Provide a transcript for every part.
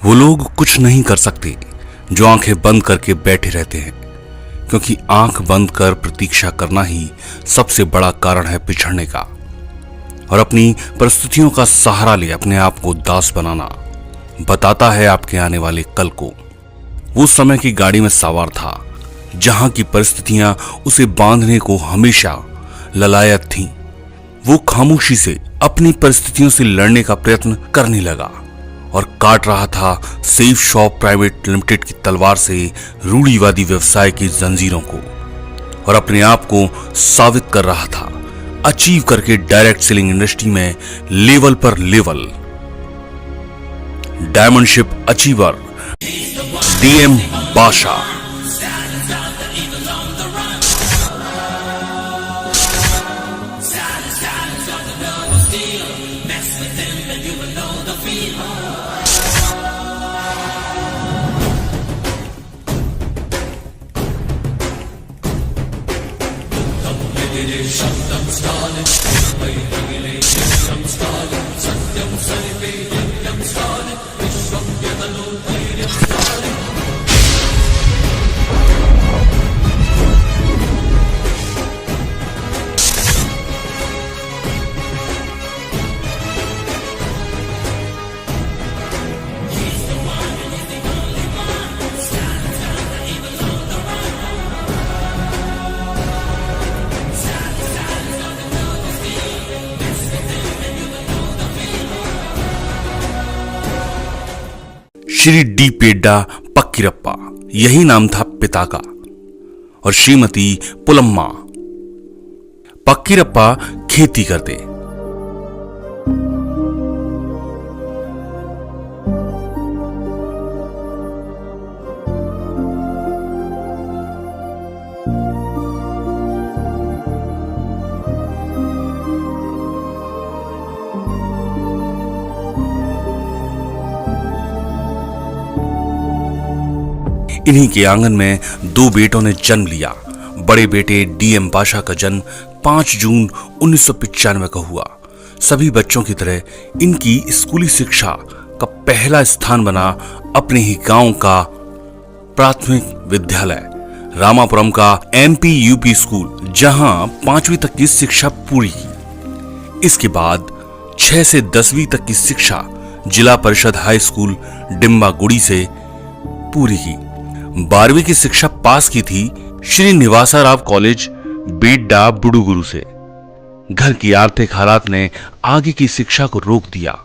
वो लोग कुछ नहीं कर सकते जो आंखें बंद करके बैठे रहते हैं, क्योंकि आंख बंद कर प्रतीक्षा करना ही सबसे बड़ा कारण है पिछड़ने का। और अपनी परिस्थितियों का सहारा ले अपने आप को दास बनाना बताता है आपके आने वाले कल को। वो समय की गाड़ी में सवार था जहां की परिस्थितियां उसे बांधने को हमेशा ललायत थीं। वो खामोशी से अपनी परिस्थितियों से लड़ने का प्रयत्न करने लगा और काट रहा था सेफ शॉप प्राइवेट लिमिटेड की तलवार से रूढ़िवादी व्यवसाय की जंजीरों को, और अपने आप को साबित कर रहा था अचीव करके डायरेक्ट सेलिंग इंडस्ट्री में लेवल पर लेवल। डायमंडशिप अचीवर डीएम बाशा। श्री डी पेड्डा पक्कीरप्पा, यही नाम था पिता का, और श्रीमती पुलम्मा। पक्कीरप्पा खेती करते। इन्हीं के आंगन में दो बेटों ने जन्म लिया। बड़े बेटे डीएम बाशा का जन्म 5 जून 1995 को हुआ। सभी बच्चों की तरह इनकी स्कूली शिक्षा का पहला स्थान बना अपने ही गांव का प्राथमिक विद्यालय रामापुरम का एमपी यूपी स्कूल, जहां 5वीं तक की शिक्षा पूरी की। इसके बाद 6 से 10वीं तक की शिक्षा जिला परिषद हाई स्कूल डिम्बागुड़ी से पूरी की। 12वीं की शिक्षा पास की थी श्री निवासा राव कॉलेज बेड्डा बुडुगुरु से। घर की आर्थिक हालात ने आगे की शिक्षा को रोक दिया,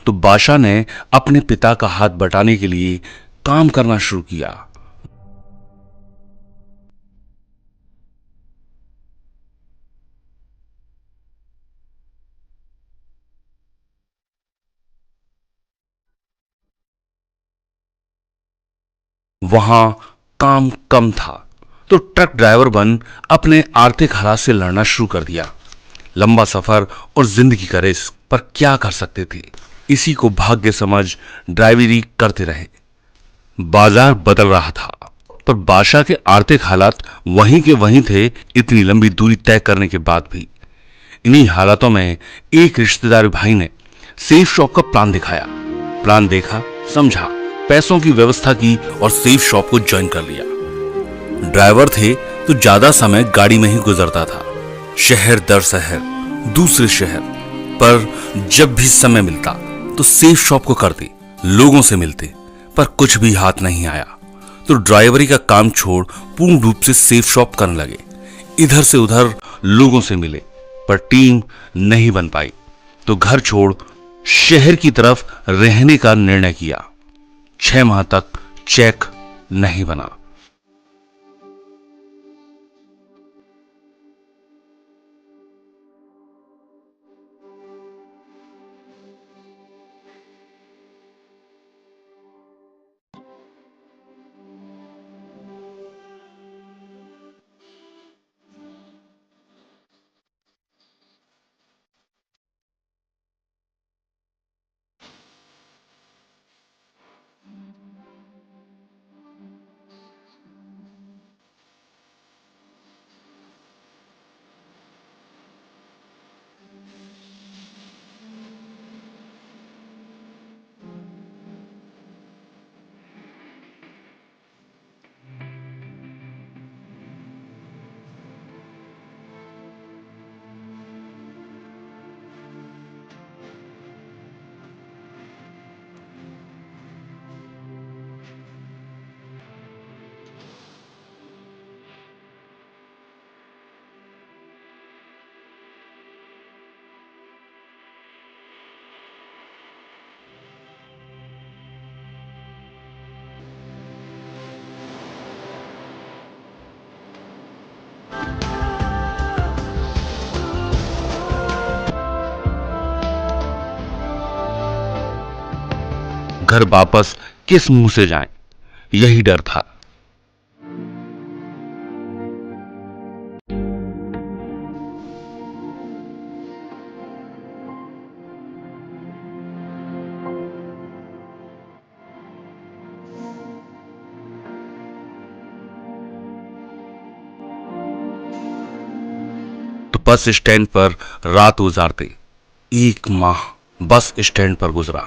तो बाशा ने अपने पिता का हाथ बटाने के लिए काम करना शुरू किया। वहां काम कम था तो ट्रक ड्राइवर बन अपने आर्थिक हालात से लड़ना शुरू कर दिया। लंबा सफर और जिंदगी का रिस्क, पर क्या कर सकते थे, इसी को भाग्य समझ ड्राइवरी करते रहे। बाजार बदल रहा था, पर बादशाह के आर्थिक हालात वहीं के वहीं थे। इतनी लंबी दूरी तय करने के बाद भी इन्हीं हालातों में एक रिश्तेदार भाई ने सेफ शॉप का प्लान दिखाया। प्लान देखा, समझा, पैसों की व्यवस्था की और सेफ शॉप को ज्वाइन कर लिया। ड्राइवर थे तो ज्यादा समय गाड़ी में ही गुजरता था, शहर दर शहर, दूसरे शहर। पर जब भी समय मिलता तो सेफ शॉप को करते, लोगों से मिलते, पर कुछ भी हाथ नहीं आया। तो ड्राइवरी का काम छोड़ पूर्ण रूप से सेफ शॉप करने लगे। इधर से उधर लोगों से मिले, पर टीम नहीं बन पाई, तो घर छोड़ शहर की तरफ रहने का निर्णय किया। 6 माह तक चेक नहीं बना। घर वापस किस मुंह से जाएं, यही डर था। तो बस स्टैंड पर रात गुजारते 1 माह बस स्टैंड पर गुजरा।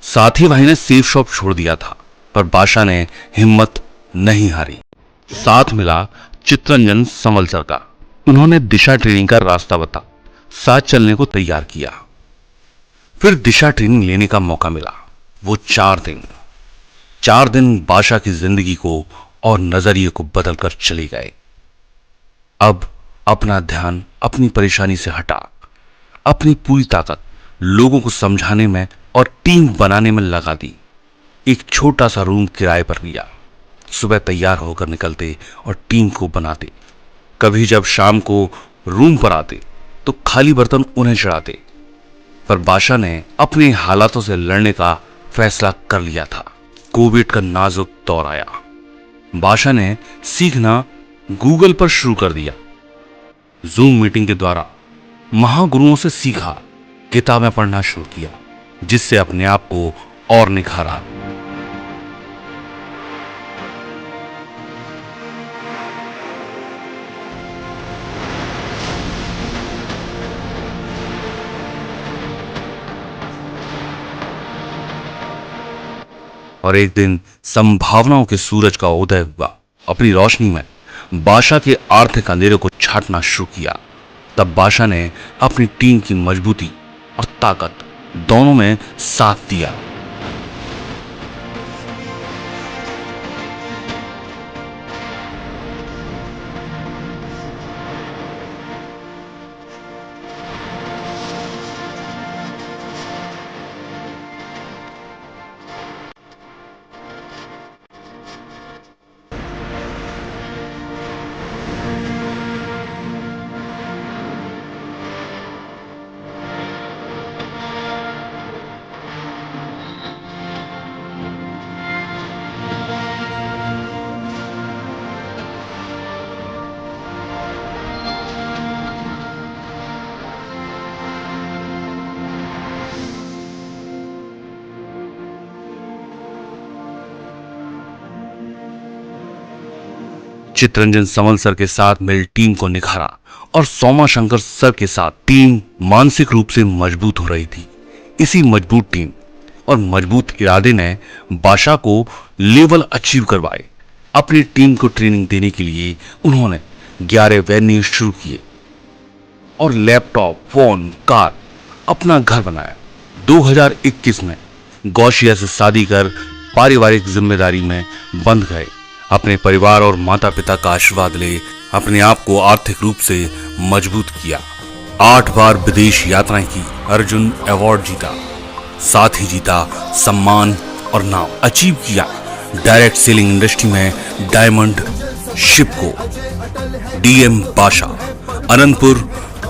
साथी भाई ने सेफ शॉप छोड़ दिया था, पर बादशाह ने हिम्मत नहीं हारी। साथ मिला चित्तरंजन संवलसर का। उन्होंने दिशा ट्रेनिंग का रास्ता बता साथ चलने को तैयार किया। फिर दिशा ट्रेनिंग लेने का मौका मिला। वो 4 दिन बादशाह की जिंदगी को और नजरिए को बदलकर चले गए। अब अपना ध्यान अपनी परेशानी से हटा अपनी पूरी ताकत लोगों को समझाने में और टीम बनाने में लगा दी। एक छोटा सा रूम किराए पर लिया। सुबह तैयार होकर निकलते और टीम को बनाते। कभी जब शाम को रूम पर आते तो खाली बर्तन उन्हें चढ़ाते। पर बादशाह ने अपने हालातों से लड़ने का फैसला कर लिया था। कोविड का नाजुक दौर आया। बादशाह ने सीखना गूगल पर शुरू कर दिया। जूम मीटिंग के द्वारा महागुरुओं से सीखा, किताबें पढ़ना शुरू किया, जिससे अपने आप को और निखारा। और एक दिन संभावनाओं के सूरज का उदय हुआ। अपनी रोशनी में बादशाह के आर्थिक अंधेरे को छाटना शुरू किया। तब बादशाह ने अपनी टीम की मजबूती और ताकत दोनों में साथ दिया। चित्तरंजन संवलसर के साथ मिल टीम को निखारा और सोमा शंकर सर के साथ टीम मानसिक रूप से मजबूत हो रही थी। इसी मजबूत टीम और मजबूत इरादे ने बादशाह को लेवल अचीव करवाए। अपनी टीम को ट्रेनिंग देने के लिए उन्होंने 11 वेन्यू शुरू किए और लैपटॉप, फोन, कार अपना घर बनाया। 2021 में गौशिया से शादी कर पारिवारिक जिम्मेदारी में बंध गए। अपने परिवार और माता पिता का आशीर्वाद ले अपने आप को आर्थिक रूप से मजबूत किया। 8 बार विदेश यात्राएं की, अर्जुन अवार्ड जीता, साथ ही जीता सम्मान और नाम अचीव किया। डायरेक्ट सेलिंग इंडस्ट्री में डायमंड शिप को डीएम बादशाह, अनंतपुर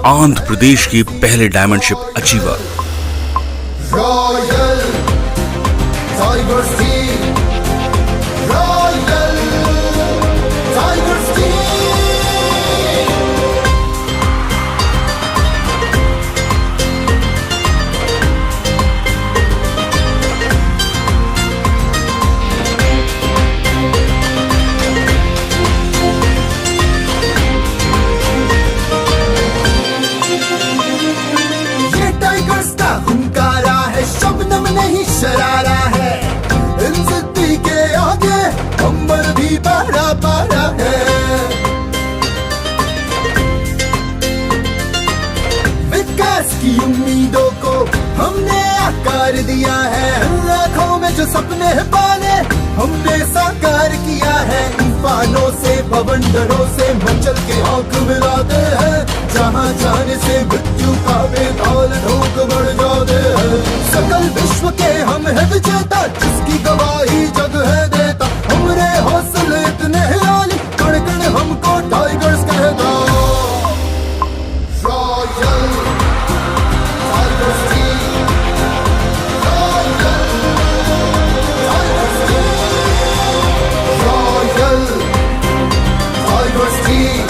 आंध्र प्रदेश के पहले diamond ship achiever. Royal tigers team, royal tigers team. ये टाइगर्स का हुंकारा है, शबनम नहीं शरारा है। इन जिद्दी के आगे अंबर भी बड़ा बड़ा है। विकास की उम्मीदों को हमने आकार दिया है। लाखों में जो सपने पाले हमने साकार किया है। तूफानों से, बवंडरों से मचल के आंख मिलाते हैं। जहां जाने से मृत्यु का बेताल ढोक बढ़ जाते हैं। सकल विश्व के हम है विजेता, जिसकी गवाही जग है देता। हमरे हौसले इतने आली, कण कण हमको टाइगर्स कहता। रॉयल टाइगर्स टीम, रॉयल दोस्ती